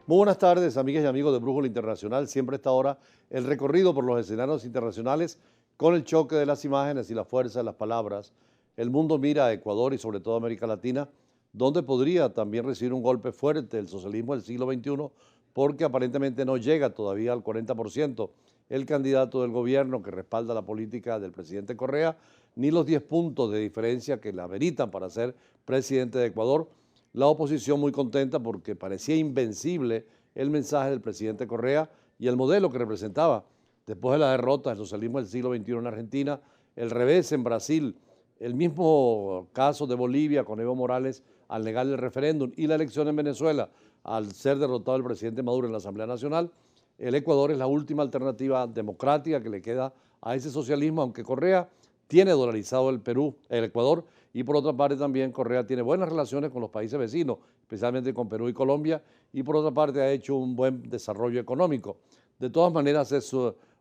Muy buenas tardes, amigas y amigos de Brújula Internacional. Siempre a esta hora el recorrido por los escenarios internacionales con el choque de las imágenes y la fuerza de las palabras. El mundo mira a Ecuador y sobre todo a América Latina, donde podría también recibir un golpe fuerte el socialismo del siglo XXI, porque aparentemente no llega todavía al 40% el candidato del gobierno que respalda la política del presidente Correa, ni los 10 puntos de diferencia que la ameritan para ser presidente de Ecuador. La oposición muy contenta porque parecía invencible el mensaje del presidente Correa y el modelo que representaba. Después de la derrota del socialismo del siglo XXI en Argentina, el revés en Brasil, el mismo caso de Bolivia con Evo Morales al negar el referéndum y la elección en Venezuela al ser derrotado el presidente Maduro en la Asamblea Nacional, el Ecuador es la última alternativa democrática que le queda a ese socialismo, aunque Correa tiene dolarizado el Ecuador, y por otra parte también Correa tiene buenas relaciones con los países vecinos, especialmente con Perú y Colombia, y por otra parte ha hecho un buen desarrollo económico. De todas maneras es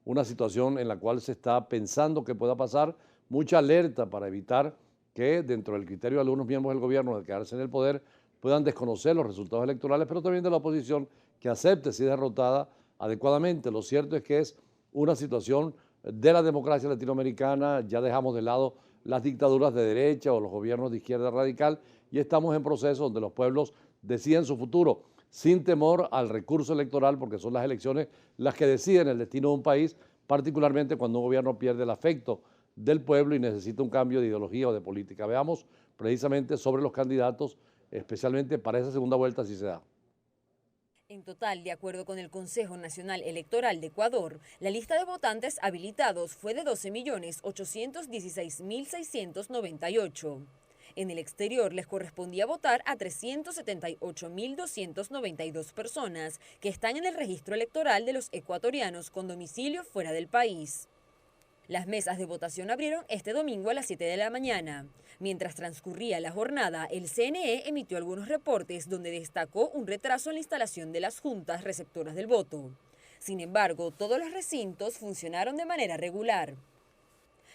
una situación en la cual se está pensando que pueda pasar, mucha alerta para evitar que dentro del criterio de algunos miembros del gobierno de quedarse en el poder puedan desconocer los resultados electorales, pero también de la oposición que acepte si es derrotada adecuadamente. Lo cierto es que es una situación de la democracia latinoamericana, ya dejamos de lado las dictaduras de derecha o los gobiernos de izquierda radical y estamos en procesos donde los pueblos deciden su futuro sin temor al recurso electoral, porque son las elecciones las que deciden el destino de un país, particularmente cuando un gobierno pierde el afecto del pueblo y necesita un cambio de ideología o de política. Veamos precisamente sobre los candidatos, especialmente para esa segunda vuelta si se da. En total, de acuerdo con el Consejo Nacional Electoral de Ecuador, la lista de votantes habilitados fue de 12.816.698. En el exterior les correspondía votar a 378.292 personas que están en el registro electoral de los ecuatorianos con domicilio fuera del país. Las mesas de votación abrieron este domingo a las 7 de la mañana. Mientras transcurría la jornada, el CNE emitió algunos reportes donde destacó un retraso en la instalación de las juntas receptoras del voto. Sin embargo, todos los recintos funcionaron de manera regular.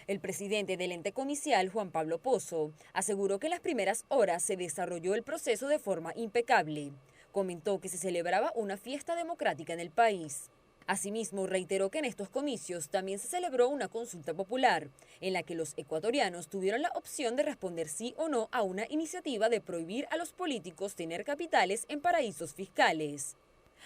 El presidente del ente comicial, Juan Pablo Pozo, aseguró que en las primeras horas se desarrolló el proceso de forma impecable. Comentó que se celebraba una fiesta democrática en el país. Asimismo, reiteró que en estos comicios también se celebró una consulta popular, en la que los ecuatorianos tuvieron la opción de responder sí o no a una iniciativa de prohibir a los políticos tener capitales en paraísos fiscales.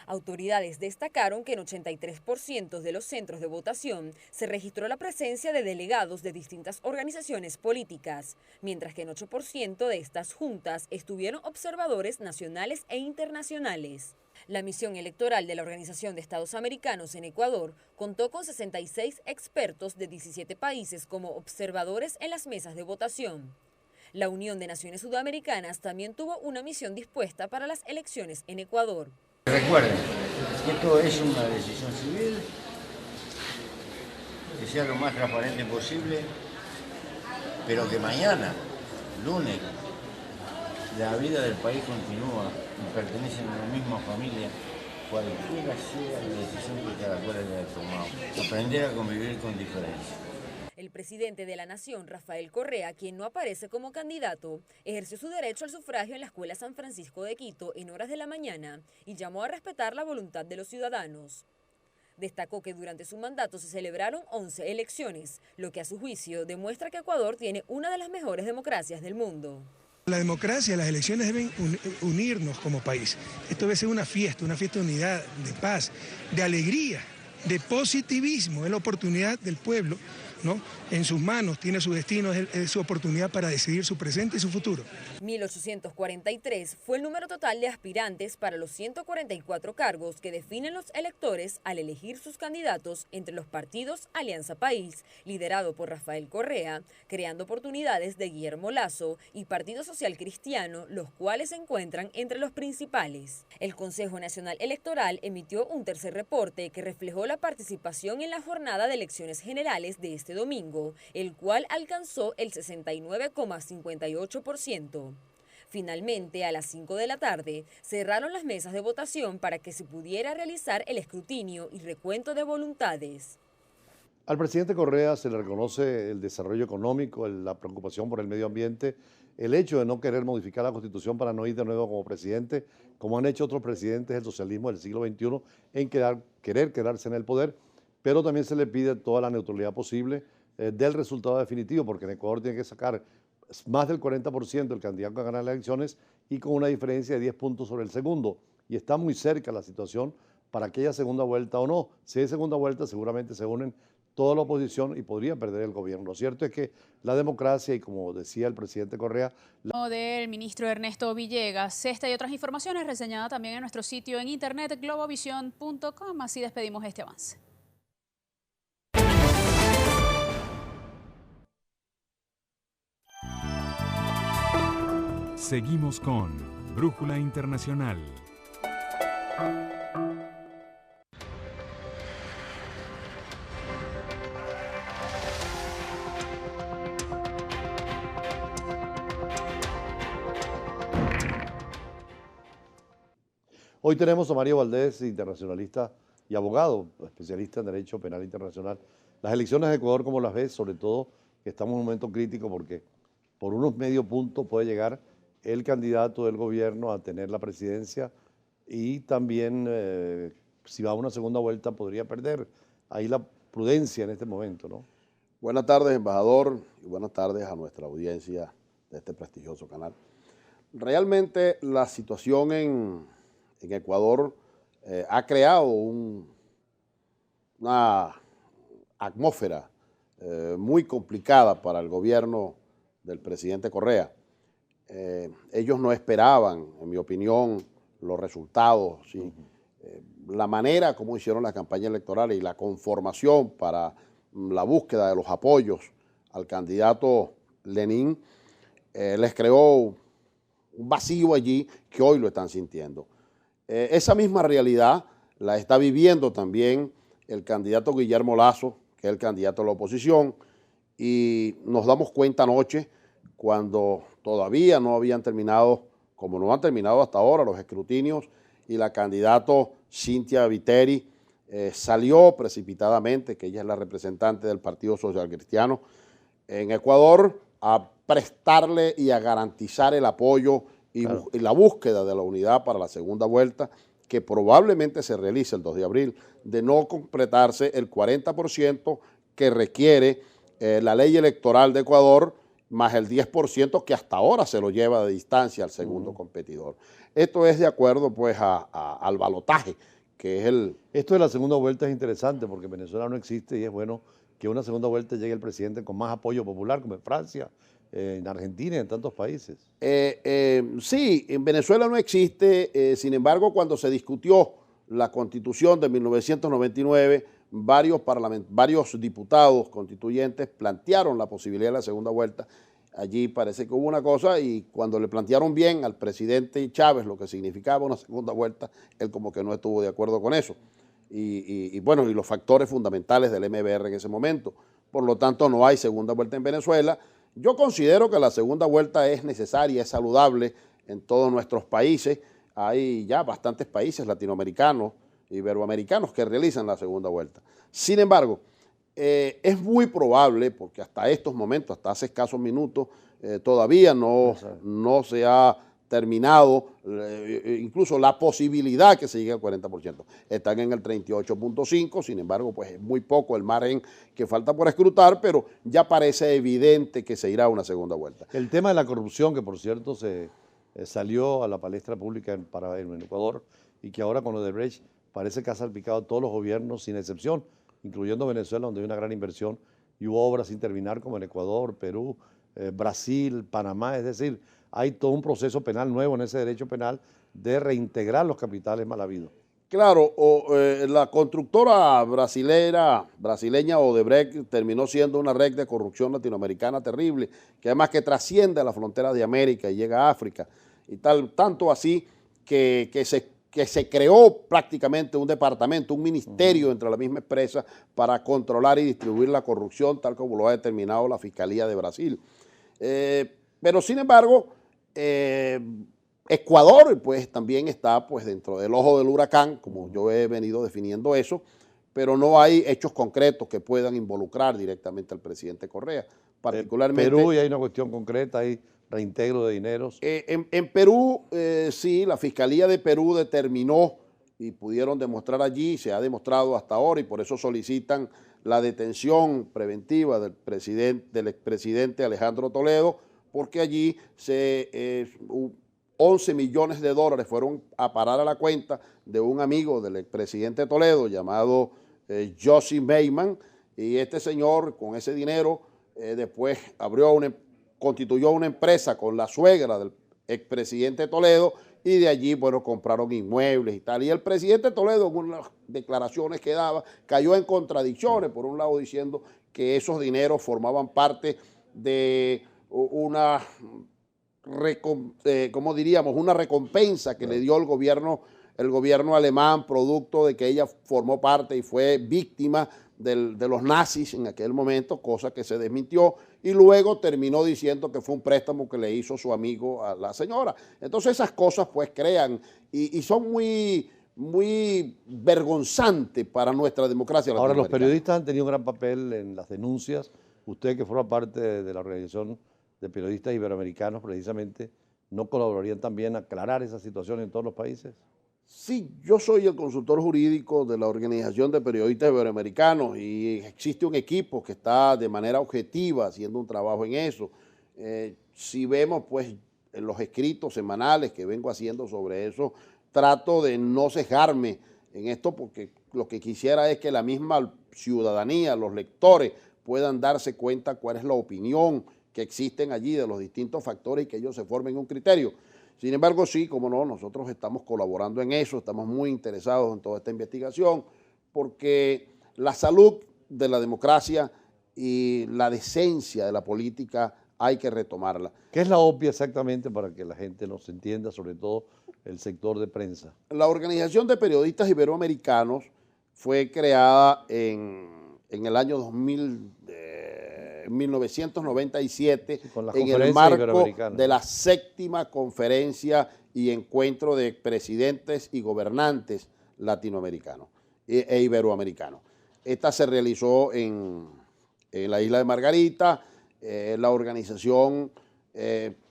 Autoridades destacaron que en 83% de los centros de votación se registró la presencia de delegados de distintas organizaciones políticas, mientras que en 8% de estas juntas estuvieron observadores nacionales e internacionales. La misión electoral de la Organización de Estados Americanos en Ecuador contó con 66 expertos de 17 países como observadores en las mesas de votación. La Unión de Naciones Sudamericanas también tuvo una misión dispuesta para las elecciones en Ecuador. Recuerden que esto es una decisión civil, que sea lo más transparente posible, pero que mañana, lunes, la vida del país continúa y pertenecen a la misma familia, cualquiera sea la decisión que cada cual haya tomado. Aprender a convivir con diferencias. El presidente de la Nación, Rafael Correa, quien no aparece como candidato, ejerció su derecho al sufragio en la Escuela San Francisco de Quito en horas de la mañana y llamó a respetar la voluntad de los ciudadanos. Destacó que durante su mandato se celebraron 11 elecciones, lo que a su juicio demuestra que Ecuador tiene una de las mejores democracias del mundo. La democracia, las elecciones deben unirnos como país. Esto debe ser una fiesta de unidad, de paz, de alegría, de positivismo. Es la oportunidad del pueblo, ¿no? En sus manos tiene su destino, es su oportunidad para decidir su presente y su futuro. 1.843 fue el número total de aspirantes para los 144 cargos que definen los electores al elegir sus candidatos entre los partidos Alianza País, liderado por Rafael Correa, Creando Oportunidades de Guillermo Lasso y Partido Social Cristiano, los cuales se encuentran entre los principales. El Consejo Nacional Electoral emitió un tercer reporte que reflejó la participación en la jornada de elecciones generales de este domingo, el cual alcanzó el 69,58%. Finalmente, a las 5 de la tarde, cerraron las mesas de votación para que se pudiera realizar el escrutinio y recuento de voluntades. Al presidente Correa se le reconoce el desarrollo económico, la preocupación por el medio ambiente, el hecho de no querer modificar la Constitución para no ir de nuevo como presidente, como han hecho otros presidentes del socialismo del siglo XXI, en querer quedarse en el poder, pero también se le pide toda la neutralidad posible del resultado definitivo, porque en Ecuador tiene que sacar más del 40% el candidato a ganar las elecciones y con una diferencia de 10 puntos sobre el segundo. Y está muy cerca la situación para que haya segunda vuelta o no. Si hay segunda vuelta, seguramente se unen toda la oposición y podría perder el gobierno. Lo cierto es que la democracia, y como decía el presidente Correa... Del ministro Ernesto Villegas. Esta y otras informaciones reseñadas también en nuestro sitio en internet globovision.com. Así despedimos este avance. Seguimos con Brújula Internacional. Hoy tenemos a Mario Valdés, internacionalista y abogado, especialista en Derecho Penal Internacional. Las elecciones de Ecuador, ¿cómo las ves? Sobre todo que estamos en un momento crítico porque por unos medio puntos puede llegar el candidato del gobierno a tener la presidencia y también si va a una segunda vuelta podría perder. Ahí la prudencia en este momento, ¿no? Buenas tardes, embajador, y buenas tardes a nuestra audiencia de este prestigioso canal. Realmente la situación en Ecuador ha creado una atmósfera muy complicada para el gobierno del presidente Correa. Ellos no esperaban, en mi opinión, los resultados, ¿sí? La manera como hicieron la campaña electoral y la conformación para la búsqueda de los apoyos al candidato Lenín les creó un vacío allí que hoy lo están sintiendo. Esa misma realidad la está viviendo también el candidato Guillermo Lasso, que es el candidato de la oposición, y nos damos cuenta anoche cuando todavía no habían terminado, como no han terminado hasta ahora los escrutinios, y la candidata Cynthia Viteri salió precipitadamente, que ella es la representante del Partido Social Cristiano en Ecuador, a prestarle y a garantizar el apoyo y la búsqueda de la unidad para la segunda vuelta, que probablemente se realice el 2 de abril, de no completarse el 40% que requiere la ley electoral de Ecuador, más el 10% que hasta ahora se lo lleva de distancia al segundo competidor. Esto es de acuerdo pues al balotaje, que es el... Esto de la segunda vuelta es interesante porque en Venezuela no existe y es bueno que una segunda vuelta llegue el presidente con más apoyo popular, como en Francia, en Argentina y en tantos países. Sí, en Venezuela no existe, sin embargo, cuando se discutió la Constitución de 1999, varios diputados constituyentes plantearon la posibilidad de la segunda vuelta. Allí parece que hubo una cosa y cuando le plantearon bien al presidente Chávez lo que significaba una segunda vuelta, él como que no estuvo de acuerdo con eso. Y bueno, y los factores fundamentales del MBR en ese momento. Por lo tanto, no hay segunda vuelta en Venezuela. Yo considero que la segunda vuelta es necesaria, es saludable en todos nuestros países. Hay ya bastantes países latinoamericanos, iberoamericanos que realizan la segunda vuelta. Sin embargo, es muy probable, porque hasta estos momentos, hasta hace escasos minutos, todavía no se ha terminado incluso la posibilidad que se llegue al 40%. Están en el 38.5%, sin embargo, pues es muy poco el margen que falta por escrutar, pero ya parece evidente que se irá a una segunda vuelta. El tema de la corrupción, que por cierto se salió a la palestra pública en Ecuador y que ahora con Odebrecht parece que ha salpicado a todos los gobiernos sin excepción, incluyendo Venezuela, donde hay una gran inversión y hubo obras sin terminar como en Ecuador, Perú, Brasil, Panamá, es decir, hay todo un proceso penal nuevo en ese derecho penal de reintegrar los capitales mal habidos. Claro, la constructora brasileña Odebrecht terminó siendo una red de corrupción latinoamericana terrible, que además que trasciende la frontera de América y llega a África, y tanto así que se creó prácticamente un departamento, un ministerio entre la misma empresa para controlar y distribuir la corrupción, tal como lo ha determinado la Fiscalía de Brasil. Pero sin embargo, Ecuador pues también está pues dentro del ojo del huracán, como yo he venido definiendo eso, pero no hay hechos concretos que puedan involucrar directamente al presidente Correa. Particularmente Perú, y hay una cuestión concreta, hay reintegro de dineros. En Perú, sí, la Fiscalía de Perú determinó y pudieron demostrar allí, se ha demostrado hasta ahora, y por eso solicitan la detención preventiva del expresidente Alejandro Toledo, porque allí 11 millones de dólares fueron a parar a la cuenta de un amigo del expresidente Toledo llamado Josie Meyman, y este señor con ese dinero después constituyó una empresa con la suegra del expresidente Toledo, y de allí, bueno, compraron inmuebles y tal. Y el presidente Toledo, en unas declaraciones que daba, cayó en contradicciones, por un lado diciendo que esos dineros formaban parte de una, ¿cómo diríamos?, una recompensa que le dio el gobierno alemán, producto de que ella formó parte y fue víctima de los nazis en aquel momento, cosa que se desmintió, y luego terminó diciendo que fue un préstamo que le hizo su amigo a la señora. Entonces esas cosas pues crean y son muy vergonzantes para nuestra democracia Ahora, los latinoamericana. periodistas han tenido un gran papel en las denuncias. Usted, que forma parte de la Organización de Periodistas Iberoamericanos, precisamente, ¿no colaborarían también a aclarar esa situación en todos los países? Sí, yo soy el consultor jurídico de la Organización de Periodistas Iberoamericanos y existe un equipo que está de manera objetiva haciendo un trabajo en eso. Si vemos pues en los escritos semanales que vengo haciendo sobre eso, trato de no cejarme en esto porque lo que quisiera es que la misma ciudadanía, los lectores, puedan darse cuenta cuál es la opinión que existen allí de los distintos factores y que ellos se formen un criterio. Sin embargo, sí, como no, nosotros estamos colaborando en eso, estamos muy interesados en toda esta investigación, porque la salud de la democracia y la decencia de la política hay que retomarla. ¿Qué es la OPI exactamente para que la gente nos entienda, sobre todo el sector de prensa? La Organización de Periodistas Iberoamericanos fue creada en el año 1997 en el marco de la 7ª conferencia y encuentro de presidentes y gobernantes latinoamericanos e iberoamericanos. Esta se realizó en la isla de Margarita. La organización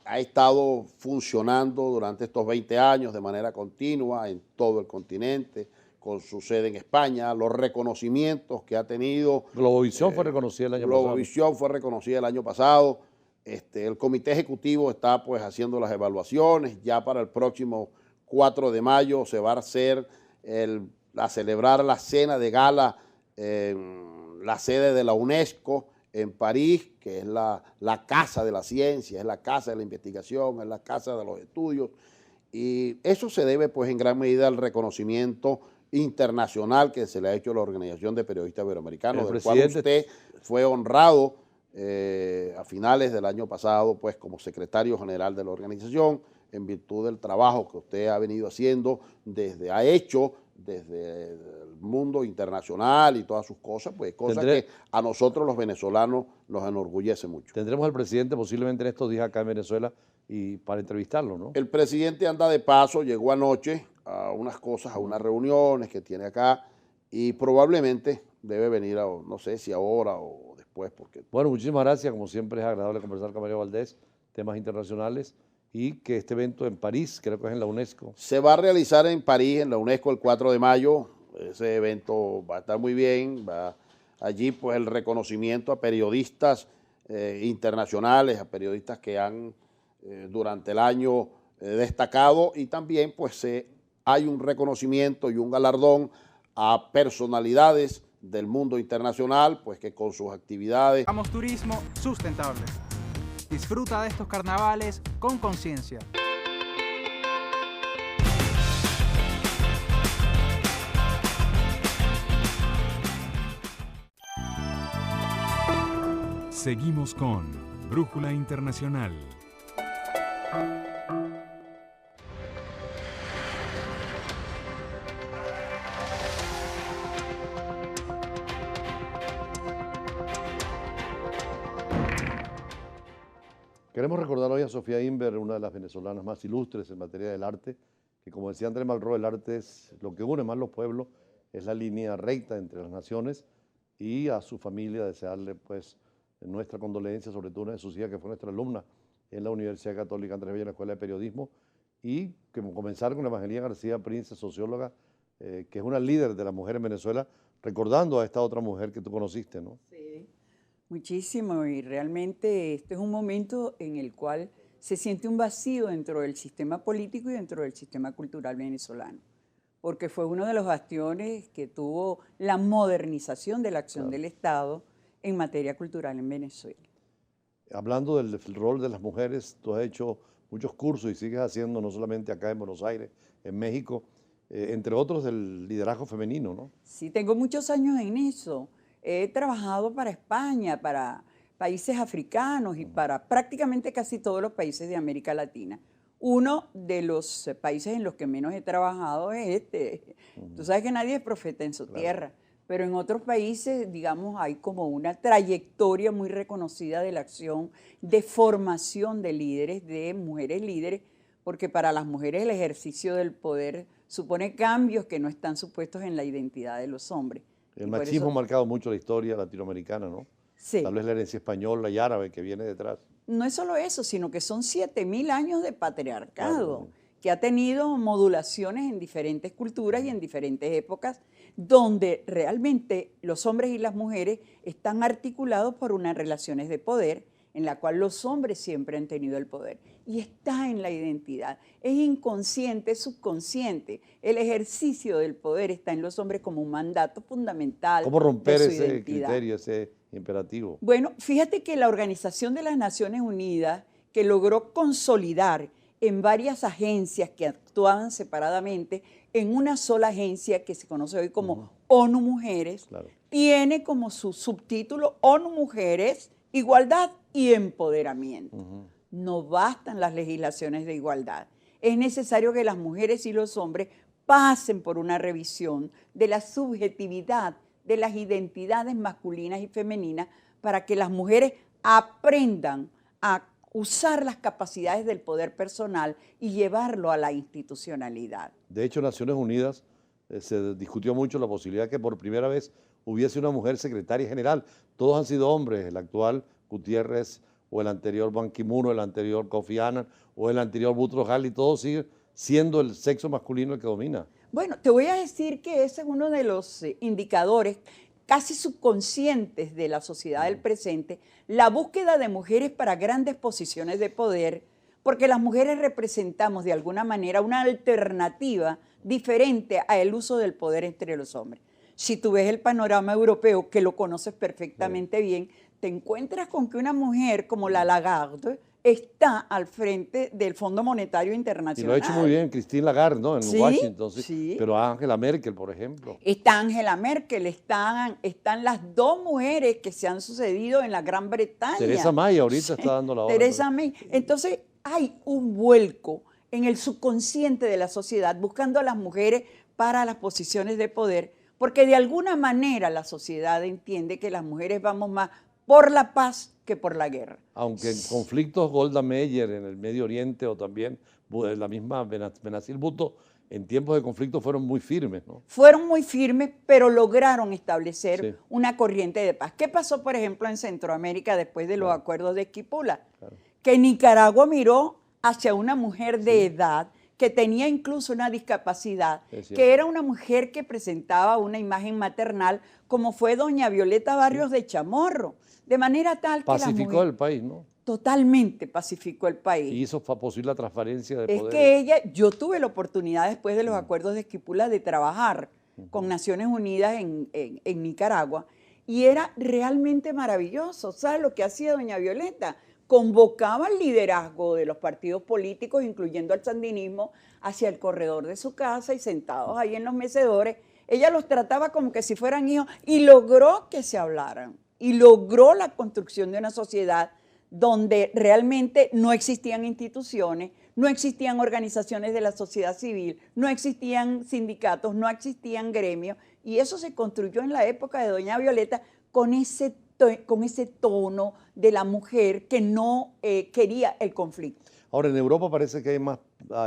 ha estado funcionando durante estos 20 años de manera continua en todo el continente, con su sede en España, los reconocimientos que ha tenido. Globovisión fue reconocida el año pasado. Globovisión fue reconocida el año pasado. El comité ejecutivo está pues haciendo las evaluaciones. Ya para el próximo 4 de mayo se va a hacer a celebrar la cena de gala en la sede de la UNESCO en París, que es la casa de la ciencia, es la casa de la investigación, es la casa de los estudios. Y eso se debe pues en gran medida al reconocimiento internacional que se le ha hecho a la Organización de Periodistas Iberoamericanos, del cual usted fue honrado a finales del año pasado pues como secretario general de la organización, en virtud del trabajo que usted ha venido haciendo desde el mundo internacional y todas sus cosas, pues cosas que a nosotros los venezolanos nos enorgullece mucho. Tendremos al presidente posiblemente en estos días acá en Venezuela y para entrevistarlo, ¿no? El presidente anda de paso, llegó anoche a unas cosas, a unas reuniones que tiene acá y probablemente debe venir, no sé si ahora o después. Bueno, muchísimas gracias. Como siempre es agradable conversar con Mario Valdés, temas internacionales, y que este evento en París, creo que es en la UNESCO. Se va a realizar en París, en la UNESCO, el 4 de mayo. Ese evento va a estar muy bien. Va allí pues el reconocimiento a periodistas internacionales, a periodistas que han durante el año destacado, y también pues hay un reconocimiento y un galardón a personalidades del mundo internacional, pues que con sus actividades... Hagamos turismo sustentable. Disfruta de estos carnavales con conciencia. Seguimos con Brújula Internacional. Queremos recordar hoy a Sofía Inver, una de las venezolanas más ilustres en materia del arte, que como decía Andrés Malraux, el arte es lo que une más los pueblos es la línea recta entre las naciones, y a su familia desearle pues nuestra condolencia, sobre todo una de sus hijas que fue nuestra alumna en la Universidad Católica Andrés Bello, en la Escuela de Periodismo, y que comenzar con Evangelina García Prince, socióloga, que es una líder de la mujer en Venezuela, recordando a esta otra mujer que tú conociste, ¿no? Sí, muchísimo, y realmente este es un momento en el cual se siente un vacío dentro del sistema político y dentro del sistema cultural venezolano, porque fue uno de los bastiones que tuvo la modernización de la acción del Estado en materia cultural en Venezuela. Hablando del rol de las mujeres, tú has hecho muchos cursos y sigues haciendo, no solamente acá en Buenos Aires, en México, entre otros del liderazgo femenino, ¿no? Sí, tengo muchos años en eso. He trabajado para España, para países africanos y para prácticamente casi todos los países de América Latina. Uno de los países en los que menos he trabajado es este. Tú sabes que nadie es profeta en su tierra, pero en otros países, digamos, hay como una trayectoria muy reconocida de la acción de formación de líderes, de mujeres líderes, porque para las mujeres el ejercicio del poder supone cambios que no están supuestos en la identidad de los hombres. El machismo ha marcado mucho la historia latinoamericana, ¿no? Sí. Tal vez la herencia española y árabe que viene detrás. No es solo eso, sino que son 7.000 años de patriarcado, Claro. que ha tenido modulaciones en diferentes culturas y en diferentes épocas, donde realmente los hombres y las mujeres están articulados por unas relaciones de poder, en la cual los hombres siempre han tenido el poder. Y está en la identidad, es inconsciente, es subconsciente. El ejercicio del poder está en los hombres como un mandato fundamental. ¿Cómo romper de su ese identidad. criterio, ese imperativo? Bueno, fíjate que la Organización de las Naciones Unidas, que logró consolidar en varias agencias que actuaban separadamente, en una sola agencia que se conoce hoy como ONU Mujeres, tiene como su subtítulo ONU Mujeres, Igualdad y Empoderamiento. No bastan las legislaciones de igualdad. Es necesario que las mujeres y los hombres pasen por una revisión de la subjetividad de las identidades masculinas y femeninas para que las mujeres aprendan a usar las capacidades del poder personal y llevarlo a la institucionalidad. De hecho, en Naciones Unidas se discutió mucho la posibilidad que por primera vez hubiese una mujer secretaria general. Todos han sido hombres, el actual Gutiérrez o el anterior Ban Ki-moon o el anterior Kofi Annan o el anterior Boutros Ghali, todos siguen siendo el sexo masculino el que domina. Bueno, te voy a decir que ese es uno de los indicadores casi subconscientes de la sociedad del presente, la búsqueda de mujeres para grandes posiciones de poder, porque las mujeres representamos de alguna manera una alternativa diferente al uso del poder entre los hombres. Si tú ves el panorama europeo, que lo conoces perfectamente bien, te encuentras con que una mujer como la Lagarde está al frente del Fondo Monetario Internacional. Y lo ha hecho muy bien Christine Lagarde, ¿no? En Sí, Washington, sí. sí. Pero Angela Merkel, por ejemplo. Está Angela Merkel, están las dos mujeres que se han sucedido en la Gran Bretaña. Teresa May ahorita está dando la hora. Teresa May. Entonces hay un vuelco en el subconsciente de la sociedad buscando a las mujeres para las posiciones de poder, porque de alguna manera la sociedad entiende que las mujeres vamos más por la paz que por la guerra. Aunque en conflictos Golda Meir en el Medio Oriente o también la misma Benazir Bhutto, en tiempos de conflicto fueron muy firmes, ¿no? Fueron muy firmes, pero lograron establecer Sí. una corriente de paz. ¿Qué pasó, por ejemplo, en Centroamérica después de los acuerdos de Esquipula? Que Nicaragua miró hacia una mujer de edad que tenía incluso una discapacidad, que era una mujer que presentaba una imagen maternal, como fue doña Violeta Barrios de Chamorro, de manera tal que Pacificó el país, ¿no? totalmente pacificó el país. Y hizo posible la transparencia de Es poderes. que yo tuve la oportunidad después de los acuerdos de Esquipula de trabajar con Naciones Unidas en Nicaragua y era realmente maravilloso. ¿Sabes lo que hacía doña Violeta? Convocaba el liderazgo de los partidos políticos, incluyendo al sandinismo, hacia el corredor de su casa y sentados ahí en los mecedores. Ella los trataba como que si fueran hijos y logró que se hablaran y logró la construcción de una sociedad donde realmente no existían instituciones, no existían organizaciones de la sociedad civil, no existían sindicatos, no existían gremios, y eso se construyó en la época de doña Violeta con ese tono de la mujer que no quería el conflicto. Ahora, en Europa parece que hay más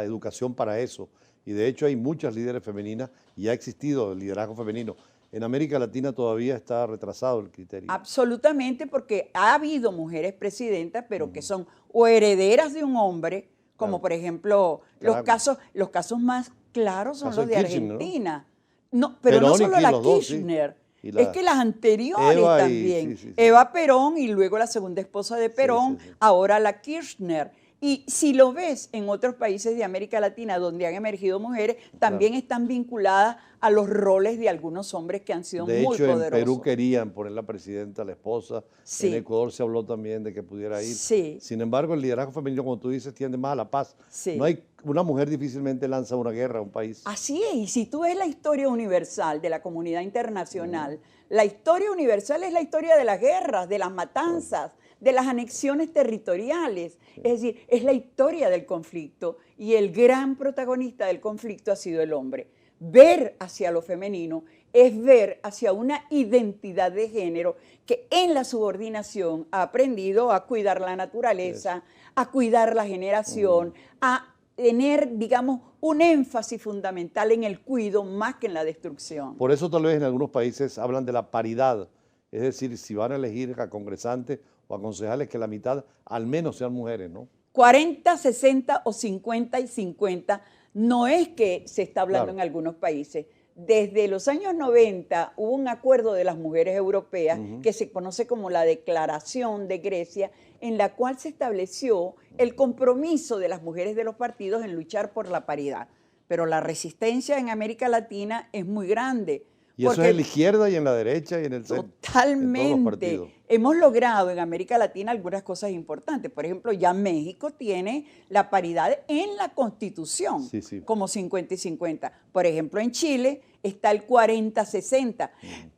educación para eso. y de hecho hay muchas líderes femeninas y ha existido el liderazgo femenino. En América Latina todavía está retrasado el criterio. Absolutamente, porque ha habido mujeres presidentas, pero que son o herederas de un hombre, como por ejemplo los casos más claros son los de Kirchner, Argentina. No, pero Perón no y solo la los dos, sí. Kirchner, Y la es que las anteriores Eva también. sí. Eva Perón y luego la segunda esposa de Perón, sí. ahora la Kirchner. Y si lo ves en otros países de América Latina donde han emergido mujeres, también están vinculadas a los roles de algunos hombres que han sido muy poderosos. De hecho, en Perú querían poner la presidenta, la esposa. Sí. En Ecuador se habló también de que pudiera ir. Sí. Sin embargo, el liderazgo femenino, como tú dices, tiende más a la paz. Sí. No hay, una mujer difícilmente lanza una guerra a un país. Así es, y si tú ves la historia universal de la comunidad internacional, la historia universal es la historia de las guerras, de las matanzas, de las anexiones territoriales. Es decir, es la historia del conflicto y el gran protagonista del conflicto ha sido el hombre. Ver hacia lo femenino es ver hacia una identidad de género que en la subordinación ha aprendido a cuidar la naturaleza, a cuidar la generación, a tener, digamos, un énfasis fundamental en el cuidado más que en la destrucción. Por eso tal vez en algunos países hablan de la paridad, es decir, si van a elegir a congresantes o a concejales, que la mitad al menos sean mujeres, ¿no? 40, 60 o 50 y 50 no es que se está hablando en algunos países. Desde los años 90 hubo un acuerdo de las mujeres europeas que se conoce como la Declaración de Grecia, en la cual se estableció el compromiso de las mujeres de los partidos en luchar por la paridad. Pero la resistencia en América Latina es muy grande. Y eso es en la izquierda y en la derecha y en el centro. Totalmente. Hemos logrado en América Latina algunas cosas importantes. Por ejemplo, ya México tiene la paridad en la Constitución, como 50 y 50. Por ejemplo, en Chile está el 40-60.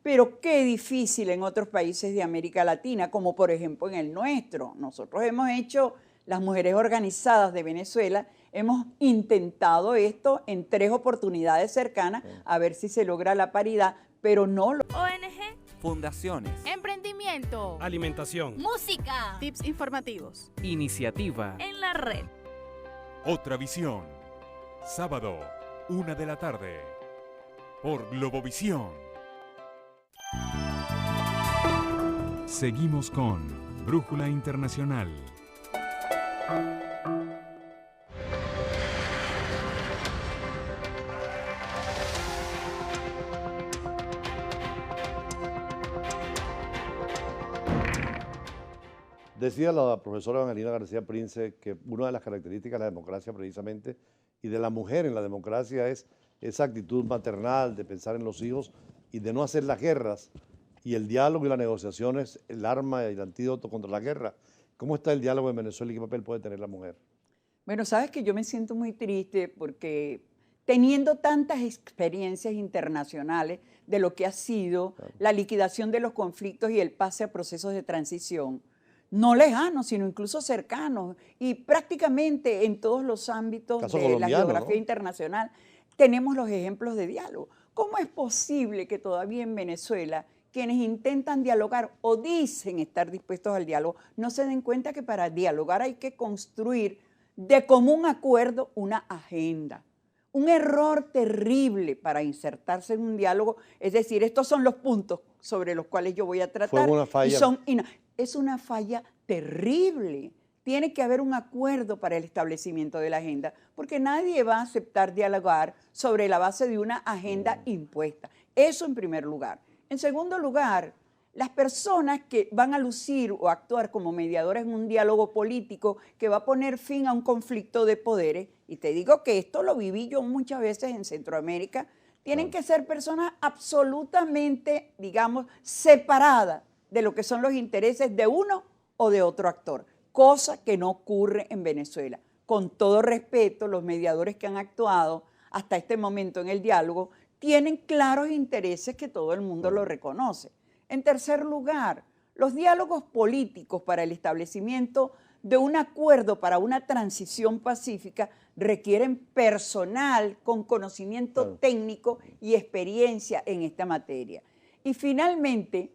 Pero qué difícil en otros países de América Latina, como por ejemplo en el nuestro. Nosotros hemos hecho, las mujeres organizadas de Venezuela, hemos intentado esto en 3 oportunidades cercanas, a ver si se logra la paridad, pero no lo... ONG, fundaciones, emprendimiento, alimentación, música, tips informativos, iniciativa en la red. Otra visión. Sábado, 1 de la tarde. Por Globovisión. Seguimos con Brújula Internacional. Decía la profesora Evangelina García Prince que una de las características de la democracia precisamente y de la mujer en la democracia es esa actitud maternal de pensar en los hijos y de no hacer las guerras, y el diálogo y la negociación es el arma y el antídoto contra la guerra. ¿Cómo está el diálogo en Venezuela y qué papel puede tener la mujer? Bueno, sabes que yo me siento muy triste porque teniendo tantas experiencias internacionales de lo que ha sido la liquidación de los conflictos y el pase a procesos de transición, no lejanos, sino incluso cercanos, y prácticamente en todos los ámbitos de la geografía internacional tenemos los ejemplos de diálogo. ¿Cómo es posible que todavía en Venezuela quienes intentan dialogar o dicen estar dispuestos al diálogo no se den cuenta que para dialogar hay que construir de común acuerdo una agenda? Un error terrible para insertarse en un diálogo, es decir, estos son los puntos sobre los cuales yo voy a tratar. Fue una falla. Es una falla terrible. Tiene que haber un acuerdo para el establecimiento de la agenda, porque nadie va a aceptar dialogar sobre la base de una agenda impuesta. Eso en primer lugar. En segundo lugar, las personas que van a lucir o actuar como mediadoras en un diálogo político que va a poner fin a un conflicto de poderes, y te digo que esto lo viví yo muchas veces en Centroamérica, tienen que ser personas absolutamente, digamos, separadas de lo que son los intereses de uno o de otro actor, cosa que no ocurre en Venezuela. Con todo respeto, los mediadores que han actuado hasta este momento en el diálogo tienen claros intereses que todo el mundo lo reconoce. En tercer lugar, los diálogos políticos para el establecimiento de un acuerdo para una transición pacífica requieren personal con conocimiento técnico y experiencia en esta materia. Y finalmente,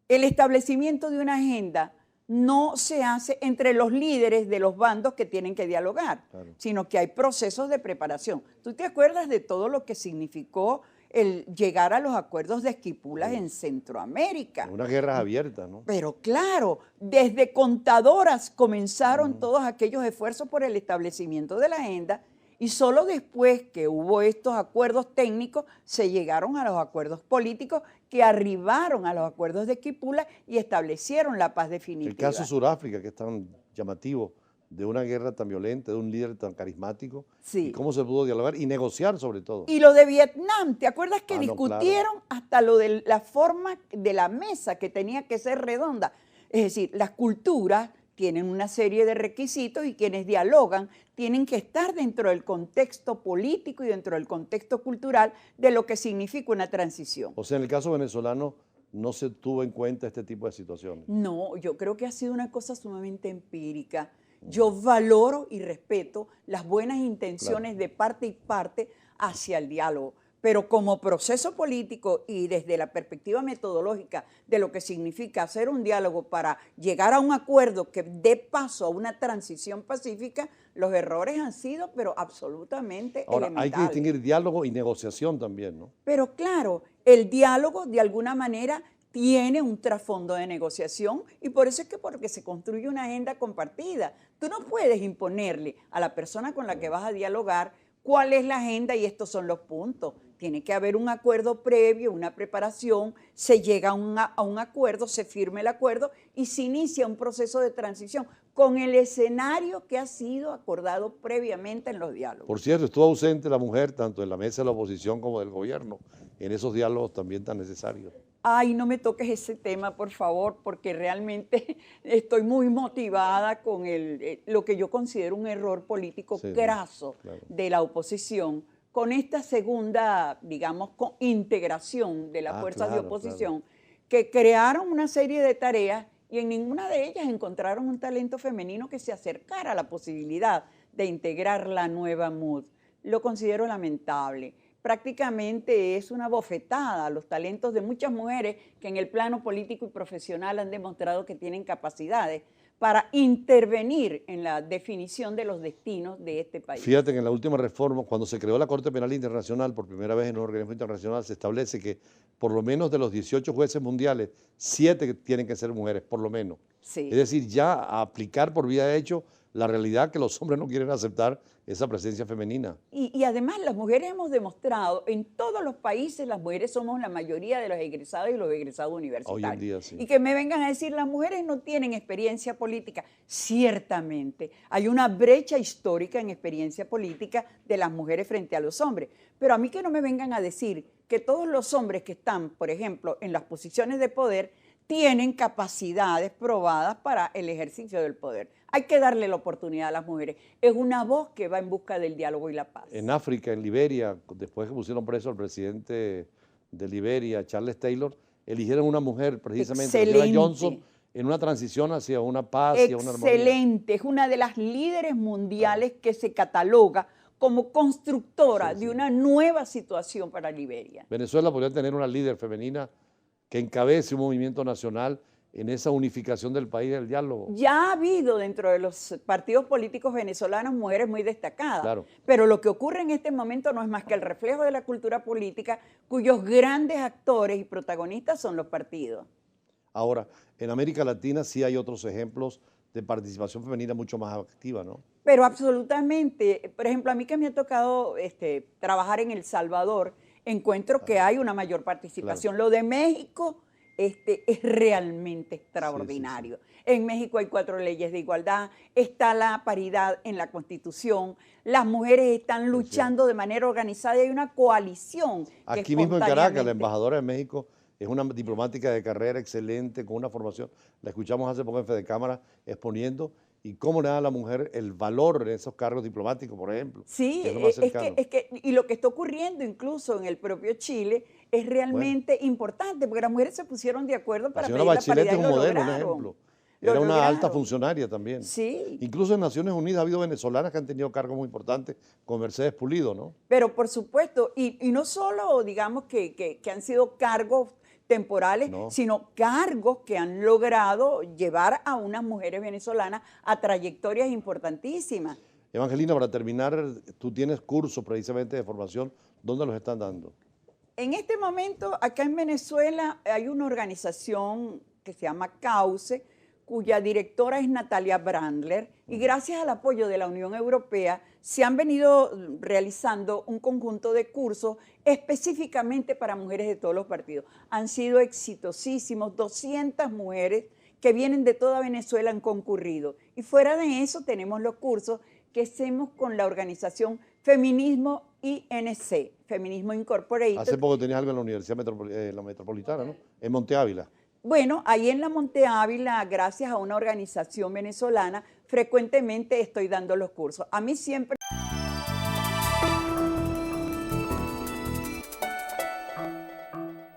el establecimiento de una agenda no se hace entre los líderes de los bandos que tienen que dialogar, Claro. sino que hay procesos de preparación. ¿Tú te acuerdas de todo lo que significó el llegar a los acuerdos de Esquipulas en Centroamérica? Unas guerras abiertas, ¿no? Pero claro, desde contadoras comenzaron todos aquellos esfuerzos por el establecimiento de la agenda y solo después que hubo estos acuerdos técnicos se llegaron a los acuerdos políticos que arribaron a los acuerdos de Esquipulas y establecieron la paz definitiva. El caso Sudáfrica, que es tan llamativo, de una guerra tan violenta, de un líder tan carismático, Sí. y cómo se pudo dialogar y negociar sobre todo. Y lo de Vietnam, ¿te acuerdas que Ah, no, discutieron hasta lo de la forma de la mesa que tenía que ser redonda? Es decir, las culturas tienen una serie de requisitos y quienes dialogan tienen que estar dentro del contexto político y dentro del contexto cultural de lo que significa una transición. O sea, en el caso venezolano no se tuvo en cuenta este tipo de situaciones. No, yo creo que ha sido una cosa sumamente empírica. Yo valoro y respeto las buenas intenciones de parte y parte hacia el diálogo, pero como proceso político y desde la perspectiva metodológica de lo que significa hacer un diálogo para llegar a un acuerdo que dé paso a una transición pacífica, los errores han sido, pero absolutamente Ahora, hay que elementales. distinguir diálogo y negociación también, ¿no? Pero claro, el diálogo de alguna manera tiene un trasfondo de negociación y por eso es que porque se construye una agenda compartida. Tú no puedes imponerle a la persona con la que vas a dialogar cuál es la agenda y estos son los puntos. Tiene que haber un acuerdo previo, una preparación, se llega a un acuerdo, se firma el acuerdo y se inicia un proceso de transición con el escenario que ha sido acordado previamente en los diálogos. Por cierto, estuvo ausente la mujer tanto en la mesa de la oposición como del gobierno, en esos diálogos también tan necesarios. Ay, no me toques ese tema, por favor, porque realmente estoy muy motivada con lo que yo considero un error político Sí, craso claro. de la oposición, con esta segunda, digamos, integración de las fuerzas de claro, oposición, que crearon una serie de tareas y en ninguna de ellas encontraron un talento femenino que se acercara a la posibilidad de integrar la nueva MUD. Lo considero lamentable. Prácticamente es una bofetada a los talentos de muchas mujeres que en el plano político y profesional han demostrado que tienen capacidades para intervenir en la definición de los destinos de este país. Fíjate que en la última reforma, cuando se creó la Corte Penal Internacional, por primera vez en un organismo internacional, se establece que por lo menos de los 18 jueces mundiales, 7 tienen que ser mujeres, por lo menos. Sí. Es decir, ya a aplicar por vía de hecho la realidad que los hombres no quieren aceptar esa presencia femenina. Y además las mujeres hemos demostrado, en todos los países las mujeres somos la mayoría de los egresados y los egresados universitarios. Hoy en día, sí. Y que me vengan a decir, las mujeres no tienen experiencia política. Ciertamente, hay una brecha histórica en experiencia política de las mujeres frente a los hombres. Pero a mí que no me vengan a decir que todos los hombres que están, por ejemplo, en las posiciones de poder, tienen capacidades probadas para el ejercicio del poder. Hay que darle la oportunidad a las mujeres. Es una voz que va en busca del diálogo y la paz. En África, en Liberia, después que pusieron preso al presidente de Liberia, Charles Taylor, eligieron una mujer, precisamente, la señora Johnson, en una transición hacia una paz y a una armonía. Excelente, es una de las líderes mundiales que se cataloga como constructora de una nueva situación para Liberia. Venezuela podría tener una líder femenina que encabece un movimiento nacional en esa unificación del país del diálogo. Ya ha habido dentro de los partidos políticos venezolanos mujeres muy destacadas, Claro. pero lo que ocurre en este momento no es más que el reflejo de la cultura política cuyos grandes actores y protagonistas son los partidos. Ahora, en América Latina sí hay otros ejemplos de participación femenina mucho más activa, ¿no? Pero absolutamente, por ejemplo, a mí que me ha tocado trabajar en El Salvador, encuentro que hay una mayor participación. Lo de México es realmente extraordinario. En México hay 4 leyes de igualdad, está la paridad en la Constitución, las mujeres están luchando de manera organizada y hay una coalición. Aquí mismo en Caracas, la embajadora de México es una diplomática de carrera excelente, con una formación, la escuchamos hace poco en Fede Cámara exponiendo, y cómo le da a la mujer el valor en esos cargos diplomáticos, por ejemplo. Sí, es lo más cercano. y lo que está ocurriendo incluso en el propio Chile es realmente importante, porque las mujeres se pusieron de acuerdo para pedir la Bachelet paridad es y un lo modelo, un lograron. ejemplo. Lo Era una lograron. alta funcionaria también. Sí. Incluso en Naciones Unidas ha habido venezolanas que han tenido cargos muy importantes, con Mercedes Pulido, ¿no? Pero por supuesto, y no solo digamos que han sido cargos temporales, No. sino cargos que han logrado llevar a unas mujeres venezolanas a trayectorias importantísimas. Evangelina, para terminar, tú tienes cursos precisamente de formación. ¿Dónde los están dando? En este momento, acá en Venezuela, hay una organización que se llama CAUCE, cuya directora es Natalia Brandler, y gracias al apoyo de la Unión Europea se han venido realizando un conjunto de cursos específicamente para mujeres de todos los partidos. Han sido exitosísimos, 200 mujeres que vienen de toda Venezuela han concurrido. Y fuera de eso tenemos los cursos que hacemos con la organización Feminismo INC, Feminismo Incorporated. Hace poco tenías algo en la Universidad la Metropolitana, ¿no? En Monte Ávila. Bueno, ahí en la Monte Ávila, gracias a una organización venezolana, frecuentemente estoy dando los cursos. A mí siempre...